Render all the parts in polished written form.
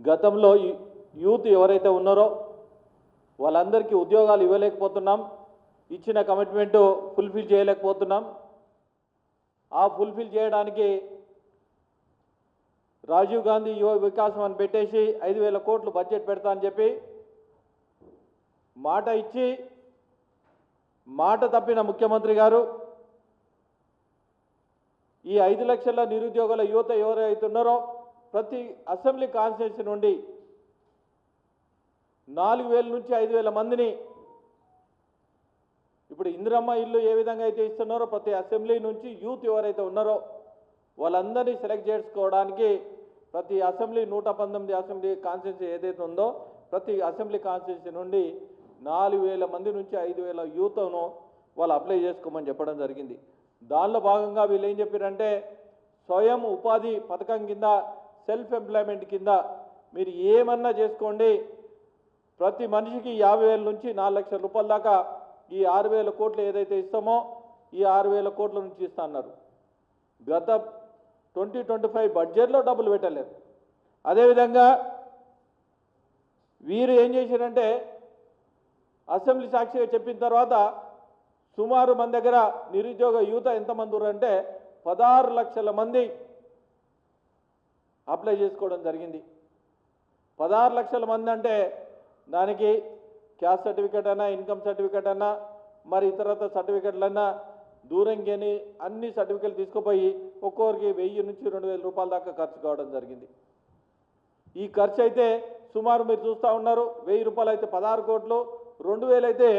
గతంలో యూత్ ఎవరైతే ఉన్నారో వాళ్ళందరికీ ఉద్యోగాలు ఇవ్వలేకపోతున్నాం, ఇచ్చిన కమిట్మెంట్ ఫుల్ఫిల్ చేయలేకపోతున్నాం. ఆ ఫుల్ఫిల్ చేయడానికి రాజీవ్ గాంధీ యువ వికాసం అని పెట్టేసి 5,000 కోట్లు బడ్జెట్ పెడతా అని చెప్పి మాట ఇచ్చి మాట తప్పిన ముఖ్యమంత్రి గారు ఈ 5 లక్షల నిరుద్యోగుల యువత ఎవరైతే ఉన్నారో ప్రతి అసెంబ్లీ కాన్స్టిట్యూన్సీ నుండి 4,000 నుంచి 5,000 మందిని ఇప్పుడు ఇందిరమ్మ ఇల్లు ఏ విధంగా అయితే ఇస్తున్నారో ప్రతి అసెంబ్లీ నుంచి యూత్ ఎవరైతే ఉన్నారో వాళ్ళందరినీ సెలెక్ట్ చేసుకోవడానికి ప్రతి అసెంబ్లీ 119 అసెంబ్లీ కాన్స్టిట్యూన్సీ ఏదైతే ఉందో ప్రతి అసెంబ్లీ కాన్స్టిట్యూన్సీ నుండి 4,000 మంది నుంచి 5,000 యూత్ను వాళ్ళు అప్లై చేసుకోమని చెప్పడం జరిగింది. దానిలో భాగంగా వీళ్ళు ఏం చెప్పారంటే స్వయం ఉపాధి పథకం కింద సెల్ఫ్ ఎంప్లాయ్మెంట్ కింద మీరు ఏమన్నా చేసుకోండి, ప్రతి మనిషికి 50,000 నుంచి 4 లక్షల రూపాయల దాకా ఈ 6,000 కోట్లు ఏదైతే ఇస్తామో ఈ 6,000 కోట్ల నుంచి ఇస్తా అన్నారు. గత 2025 బడ్జెట్లో డబ్బులు పెట్టలేరు. అదేవిధంగా వీరు ఏం చేశారంటే అసెంబ్లీ సాక్షిగా చెప్పిన తర్వాత సుమారు మన దగ్గర నిరుద్యోగ యువత ఎంతమంది ఉన్నారంటే 16 లక్షల మంది అప్లై చేసుకోవడం జరిగింది. 16 లక్షల మంది అంటే దానికి క్యాస్ట్ సర్టిఫికేట్ అన్నా, ఇన్కమ్ సర్టిఫికేట్ అన్నా, మరి ఇతరత సర్టిఫికేట్లన్నా దూరంగా అన్ని సర్టిఫికేట్లు తీసుకుపోయి ఒక్కొక్కరికి 1,000 నుంచి 2,000 రూపాయల దాకా ఖర్చు కావడం జరిగింది. ఈ ఖర్చు అయితే సుమారు మీరు చూస్తూ ఉన్నారు, 1,000 రూపాయలు అయితే 16 కోట్లు, 2,000 అయితే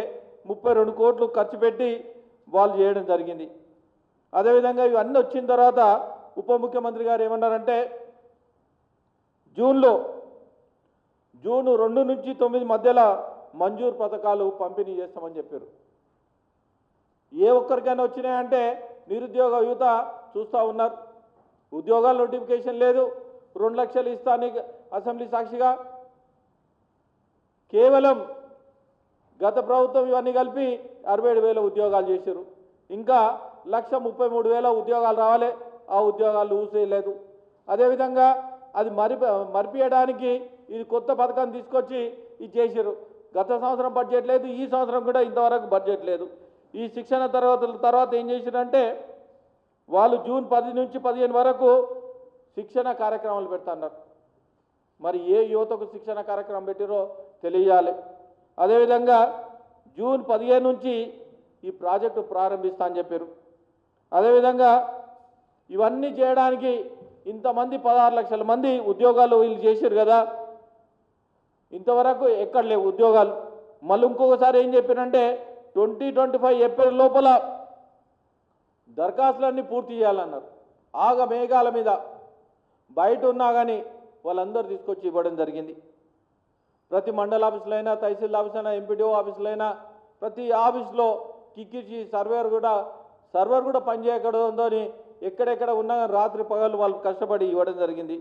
32 కోట్లు ఖర్చు పెట్టి వాళ్ళు చేయడం జరిగింది. అదేవిధంగా ఇవన్నీ వచ్చిన తర్వాత ఉప ముఖ్యమంత్రి గారు ఏమన్నారంటే జూన్ 2 నుంచి 9 మధ్యలో మంజూరు పథకాలు పంపిణీ చేస్తామని చెప్పారు. ఏ ఒక్కరికైనా వచ్చినాయంటే నిరుద్యోగ యువత చూస్తూ ఉన్నారు. ఉద్యోగాల నోటిఫికేషన్ లేదు, 2 లక్షలు ఇస్తాను అసెంబ్లీ సాక్షిగా కేవలం గత ప్రభుత్వం ఇవన్నీ కలిపి 67,000 ఉద్యోగాలు చేశారు. ఇంకా 1,33,000 ఉద్యోగాలు రావాలి, ఆ ఉద్యోగాలు ఊసేయలేదు. అదేవిధంగా అది మరిపియడానికి ఇది కొత్త పథకాన్ని తీసుకొచ్చి ఇది చేశారు. గత సంవత్సరం బడ్జెట్ లేదు, ఈ సంవత్సరం కూడా ఇంతవరకు బడ్జెట్ లేదు. ఈ శిక్షణ తర్వాత ఏం చేశారంటే వాళ్ళు జూన్ 10 నుంచి 15 వరకు శిక్షణ కార్యక్రమాలు పెడుతున్నారు. మరి ఏ యువతకు శిక్షణ కార్యక్రమం పెట్టారో తెలియాలి. అదేవిధంగా జూన్ 15 నుంచి ఈ ప్రాజెక్టు ప్రారంభిస్తా అని చెప్పారు. అదేవిధంగా ఇవన్నీ చేయడానికి ఇంతమంది 16 లక్షల మంది ఉద్యోగాలు వీళ్ళు చేశారు కదా, ఇంతవరకు ఎక్కడ లేవు ఉద్యోగాలు. మళ్ళీ ఇంకొకసారి ఏం చెప్పారంటే 2025 ఏప్రిల్ లోపల దరఖాస్తులన్నీ పూర్తి చేయాలన్నారు. మేఘాల మీద బయట ఉన్నా కానీ వాళ్ళందరూ తీసుకొచ్చి ఇవ్వడం జరిగింది. ప్రతి మండల ఆఫీసులైనా, తహసీల్ ఆఫీస్ అయినా, ఎంపీడీఓ ఆఫీసులైనా ప్రతి ఆఫీస్లో కిక్కిచ్చి సర్వర్ కూడా పనిచేయకూడదు అని ఎక్కడెక్కడ ఉన్నా రాత్రి పగలు వాళ్ళు కష్టపడి ఇవ్వడం జరిగింది.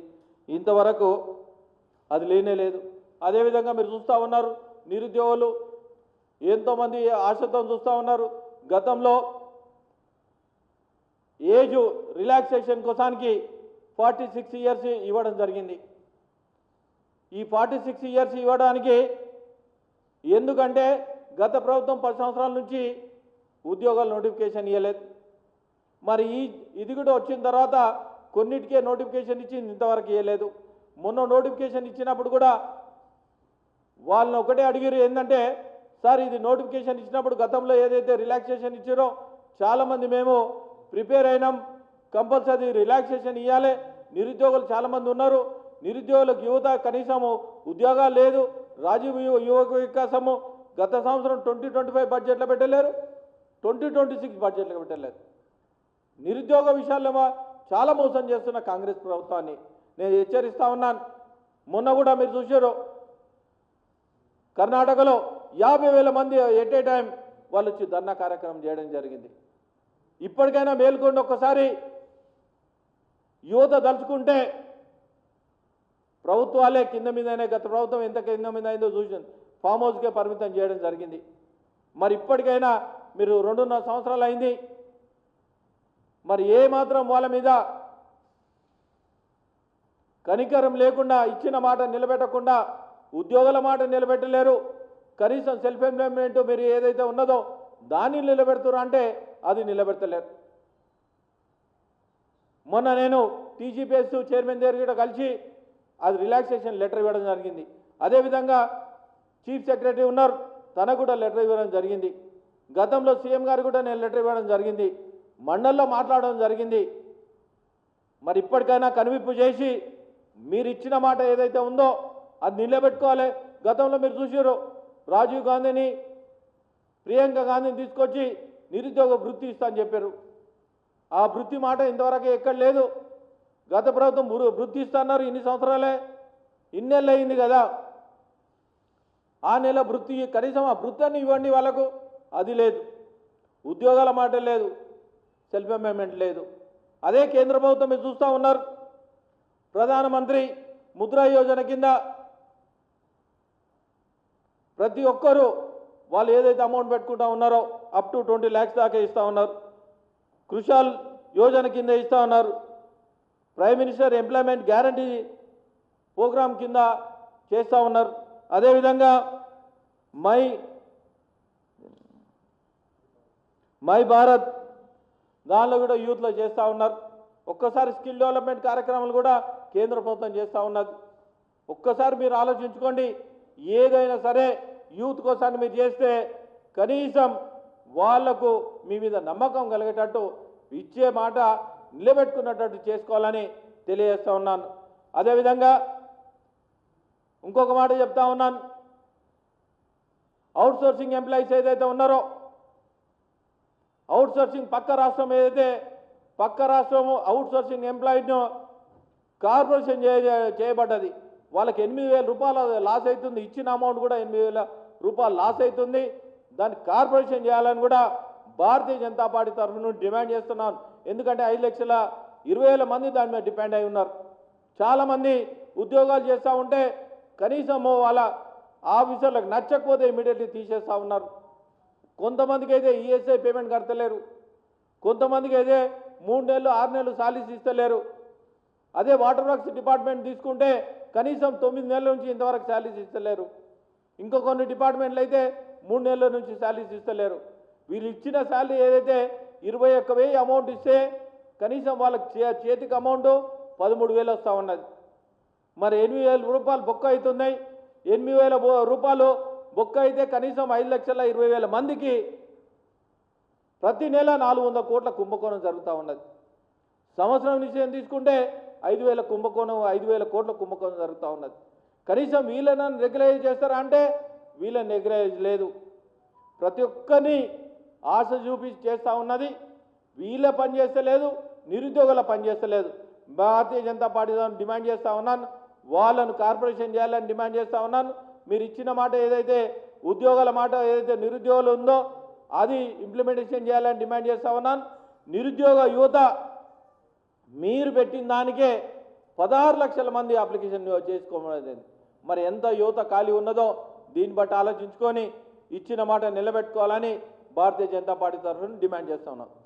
ఇంతవరకు అది లేనే లేదు. అదేవిధంగా మీరు చూస్తూ ఉన్నారు, నిరుద్యోగులు ఎంతోమంది ఆశతో చూస్తూ ఉన్నారు. గతంలో ఏజ్ రిలాక్సేషన్ కోసానికి 46 ఇయర్స్ ఇవ్వడం జరిగింది. ఈ 46 ఇయర్స్ ఇవ్వడానికి ఎందుకంటే గత ప్రభుత్వం 10 సంవత్సరాల నుంచి ఉద్యోగాల నోటిఫికేషన్ ఇవ్వలేదు. మరి ఇది కూడా వచ్చిన తర్వాత కొన్నిటికే నోటిఫికేషన్ ఇచ్చింది, ఇంతవరకు ఇవ్వలేదు. మొన్న నోటిఫికేషన్ ఇచ్చినప్పుడు కూడా వాళ్ళని ఒకటే అడిగారు, ఏంటంటే సార్ ఇది నోటిఫికేషన్ ఇచ్చినప్పుడు గతంలో ఏదైతే రిలాక్సేషన్ ఇచ్చారో చాలామంది మేము ప్రిపేర్ అయినాం, కంపల్సరీ రిలాక్సేషన్ ఇవ్వాలి, నిరుద్యోగులు చాలామంది ఉన్నారు, నిరుద్యోగులకు యువత కనీసము ఉద్యోగాలు లేదు, రాజీవ్ యువక వికాసము గత సంవత్సరం 2025 బడ్జెట్లో పెట్టలేరు, 2026 బడ్జెట్లో పెట్టలేదు. నిరుద్యోగ విషయాల్లో చాలా మోసం చేస్తున్న కాంగ్రెస్ ప్రభుత్వాన్ని నేను హెచ్చరిస్తా ఉన్నాను. మొన్న కూడా మీరు చూశారు, కర్ణాటకలో 50,000 మంది ఎట్ ఏ టైం వాళ్ళు వచ్చి ధర్నా కార్యక్రమం చేయడం జరిగింది. ఇప్పటికైనా మేల్కొండి, ఒక్కసారి యువత దలుచుకుంటే ప్రభుత్వాలే కింద మీదనే, గత ప్రభుత్వం ఎంత కింద మీద అయిందో చూసింది, ఫామ్ హౌస్కే పరిమితం చేయడం జరిగింది. మరి ఇప్పటికైనా మీరు 2.5 సంవత్సరాలు అయింది, మరి ఏ మాత్రం వాళ్ళ మీద కనికరం లేకుండా ఇచ్చిన మాట నిలబెట్టకుండా ఉద్యోగుల మాట నిలబెట్టలేరు. కనీసం సెల్ఫ్ ఎంప్లాయ్మెంట్ మీరు ఏదైతే ఉన్నదో దాన్ని నిలబెడుతున్నారు అంటే అది నిలబెట్టలేరు. మొన్న నేను టీజీపీఎస్ చైర్మన్ దగ్గర కూడా కలిసి అది రిలాక్సేషన్ లెటర్ ఇవ్వడం జరిగింది. అదేవిధంగా చీఫ్ సెక్రటరీ ఉన్నారు, తనకు కూడా లెటర్ ఇవ్వడం జరిగింది. గతంలో సీఎం గారు కూడా నేను లెటర్ ఇవ్వడం జరిగింది, మండల్లో మాట్లాడడం జరిగింది. మరి ఇప్పటికైనా కనువిప్పు చేసి మీరు ఇచ్చిన మాట ఏదైతే ఉందో అది నిలబెట్టుకోవాలి. గతంలో మీరు చూసారు, రాజీవ్ గాంధీని ప్రియాంక గాంధీని తీసుకొచ్చి నిరుద్యోగ వృత్తి ఇస్తా అని చెప్పారు. ఆ వృత్తి మాట ఇంతవరకు ఎక్కడ లేదు. గత ప్రభుత్వం వృత్తి ఇస్తున్నారు, ఇన్ని సంవత్సరాలే, ఇన్నేళ్ళు అయింది కదా. ఆ నెల వృత్తి కనీసం ఆ వృత్తి అని ఇవ్వండి వాళ్ళకు, అది లేదు. ఉద్యోగాల మాట లేదు, సెల్ఫ్ ఎంప్లాయ్మెంట్ లేదు. అదే కేంద్ర ప్రభుత్వం మీరు చూస్తూ ఉన్నారు, ప్రధానమంత్రి ముద్రా యోజన కింద ప్రతి ఒక్కరూ వాళ్ళు ఏదైతే అమౌంట్ పెట్టుకుంటా ఉన్నారో అప్ టు 20 lakhs దాకా ఇస్తూ ఉన్నారు. కృషాల్ యోజన కింద ఇస్తూ ఉన్నారు. Prime minister employment guarantee programme కింద చేస్తూ ఉన్నారు. అదేవిధంగా మై భారత్ దానిలో కూడా యూత్లో చేస్తూ ఉన్నారు. ఒక్కసారి స్కిల్ డెవలప్మెంట్ కార్యక్రమాలు కూడా కేంద్ర ప్రభుత్వం చేస్తూ ఉన్నది. ఒక్కసారి మీరు ఆలోచించుకోండి, ఏదైనా సరే యూత్ కోసాన్ని మీరు చేస్తే కనీసం వాళ్లకు మీ మీద నమ్మకం కలిగేటట్టు ఇచ్చే మాట నిలబెట్టుకున్నట్టు చేసుకోవాలని తెలియజేస్తూ ఉన్నాను. అదేవిధంగా ఇంకొక మాట చెప్తా ఉన్నాను, అవుట్సోర్సింగ్ ఎంప్లాయీస్ ఏదైతే ఉన్నారో, అవుట్సోర్సింగ్ పక్క రాష్ట్రం ఏదైతే పక్క రాష్ట్రము అవుట్సోర్సింగ్ ఎంప్లాయీను కార్పొరేషన్ చేయబడ్డది. వాళ్ళకి 8,000 రూపాయలు లాస్ అవుతుంది. ఇచ్చిన అమౌంట్ కూడా 8,000 రూపాయలు లాస్ అవుతుంది. దాన్ని కార్పొరేషన్ చేయాలని కూడా భారతీయ జనతా పార్టీ తరఫు నుండి డిమాండ్ చేస్తున్నాను. ఎందుకంటే 5,20,000 మంది దాని మీద డిపెండ్ అయి ఉన్నారు. చాలామంది ఉద్యోగాలు చేస్తూ ఉంటే కనీసం వాళ్ళ ఆఫీసర్లకు నచ్చకపోతే ఇమీడియట్లీ తీసేస్తూ ఉన్నారు. కొంతమందికి అయితే ఈఎస్ఐ పేమెంట్ కడతలేరు, కొంతమందికి అయితే 3 నెలలు 6 నెలలు సాలరీస్ ఇస్తలేరు. అదే వాటర్ వర్క్స్ డిపార్ట్మెంట్ తీసుకుంటే కనీసం 9 నెలల నుంచి ఇంతవరకు సాలరీస్ ఇస్తలేరు. ఇంకో కొన్ని డిపార్ట్మెంట్లు అయితే 3 నెలల నుంచి సాలరీస్ ఇస్తలేరు. వీళ్ళు ఇచ్చిన సాలరీ ఏదైతే 21,000 అమౌంట్ ఇస్తే కనీసం వాళ్ళకి చేతికి అమౌంట్ 13,000 వస్తూ ఉన్నది. మరి 8,000 రూపాయలు బొక్క అవుతున్నాయి. 8,000 రూపాయలు బొక్క అయితే కనీసం 5,20,000 మందికి ప్రతి నెల 400 కోట్ల కుంభకోణం జరుగుతూ ఉన్నది. సంవత్సరం విషయం తీసుకుంటే 5,000 కోట్ల కుంభకోణం జరుగుతూ ఉన్నది. కనీసం వీళ్ళని రెగ్యులైజ్ చేస్తారా అంటే వీళ్ళని రెగ్యులైజ్ లేదు. ప్రతి ఒక్కరిని ఆశ చూపించి చేస్తూ ఉన్నది. వీళ్ళ పని చేస్తలేదు, నిరుద్యోగుల పని చేస్తలేదు. భారతీయ జనతా పార్టీ డిమాండ్ చేస్తూ ఉన్నాను, వాళ్ళను కార్పొరేషన్ చేయాలని డిమాండ్ చేస్తూ ఉన్నాను. మీరు ఇచ్చిన మాట ఏదైతే ఉద్యోగాల మాట ఏదైతే నిరుద్యోగులు ఉందో అది ఇంప్లిమెంటేషన్ చేయాలని డిమాండ్ చేస్తూ ఉన్నాను. నిరుద్యోగ యువత మీరు పెట్టిన దానికే 16 లక్షల మంది అప్లికేషన్ చేసుకోమని. మరి ఎంత యువత ఖాళీ ఉన్నదో దీన్ని బట్టి ఆలోచించుకొని ఇచ్చిన మాట నిలబెట్టుకోవాలని భారతీయ జనతా పార్టీ తరఫున డిమాండ్ చేస్తా ఉన్నాం.